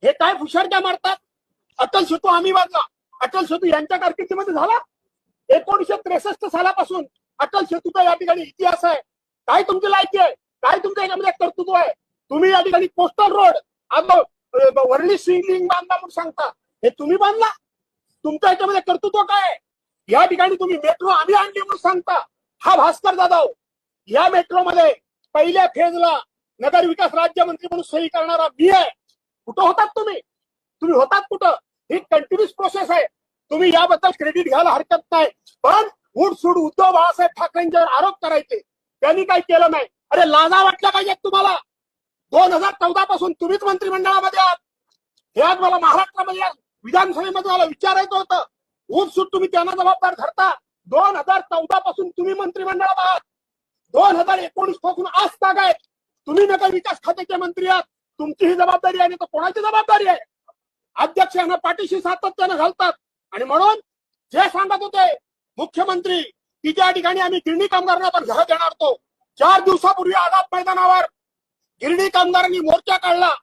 हे काय फुशारक्या मारतात? अटल सेतू आम्ही बांधला, अटल सेतू यांच्या कारकिर्दीमध्ये झाला. 1963 सालापासून अटल सेतूचा या ठिकाणी इतिहास आहे. काय तुमची लायकी आहे? काय तुमच्या याच्यामध्ये कर्तृत्व आहे? तुम्ही या ठिकाणी कोस्टल रोड वर्ली स्विंग बांधला म्हणून सांगता, हे तुम्ही बांधला? तुमच्या याच्यामध्ये कर्तृत्व काय आहे? या ठिकाणी तुम्ही मेट्रो आम्ही आणली म्हणून सांगता. हा भास्कर जाधव या मेट्रोमध्ये पहिल्या फेजला नगर विकास राज्यमंत्री म्हणून सही करणारा मी आहे. कुठं होतात तुम्ही? तुम्ही होतात कुठं? ही कंटिन्युअस प्रोसेस आहे. तुम्ही याबद्दल क्रेडिट घ्यायला हरकत नाही, पण उठसूट उद्धव बाळासाहेब ठाकरेंच्यावर आरोप करायचे, त्यांनी काही केलं नाही. अरे लाजा वाटल्या पाहिजेत तुम्हाला. 2014 पासून तुम्हीच मंत्रिमंडळामध्ये आहात. हे आज मला महाराष्ट्रामध्ये विधानसभेमध्ये मला विचारायचं होतं. उठसूट तुम्ही त्यांना जबाबदार धरता. 2014 पासून तुम्ही मंत्रिमंडळात आहात. 2019 पासून आज ताग आहेत. तुम्ही नगर विकास खात्याचे मंत्री आहात. तुमची ही जबाबदारी आहे, तर कोणाची जबाबदारी आहे? अध्यक्ष यांना पाठीशी सातत्यानं घालतात. आणि म्हणून जे सांगत होते मुख्यमंत्री की ज्या ठिकाणी आम्ही गिरणी कामगारांना पण घर देणार होतो, 4 दिवसापूर्वी आझाद मैदानावर गिरणी कामगारांनी मोर्चा काढला.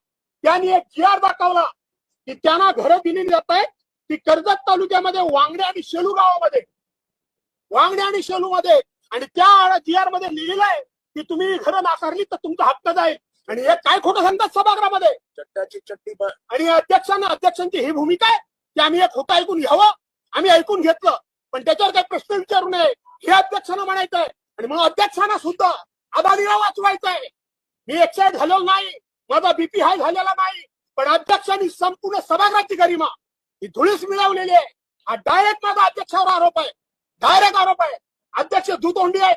त्यांनी एक GR दाखवला की त्यांना घरं दिली जात आहेत. ती कर्जत तालुक्यामध्ये वांगडे आणि शेलू गावामध्ये, वांगडे आणि शेलू मध्ये, आणि त्या GR मध्ये लिहिलेलं आहे की तुम्ही घरं नाकारली तर तुमचा हक्क जाईल. आणि हे काय खोटं सांगतात सभागृहामध्ये? चट्ट्याची चट्टी. आणि अध्यक्षांची ही भूमिका आहे की आम्ही हे खोटं ऐकून घ्यावं. आम्ही ऐकून घेतलं, पण त्याच्यावर काही प्रश्न विचारू नये हे अध्यक्षांना म्हणायचं आहे. आणि मग अध्यक्षांना सुद्धा अदानीला वाचवायचं आहे. मी एक्साइट झालेलो नाही, माझा BP हाय झालेला नाही, पण अध्यक्षांनी संपूर्ण सभागृहाची गरिमा ही धुळीस मिळवलेली आहे. हा डायरेक्ट माझा अध्यक्षावर आरोप आहे, डायरेक्ट आरोप आहे. अध्यक्ष दुतोंडी आहे.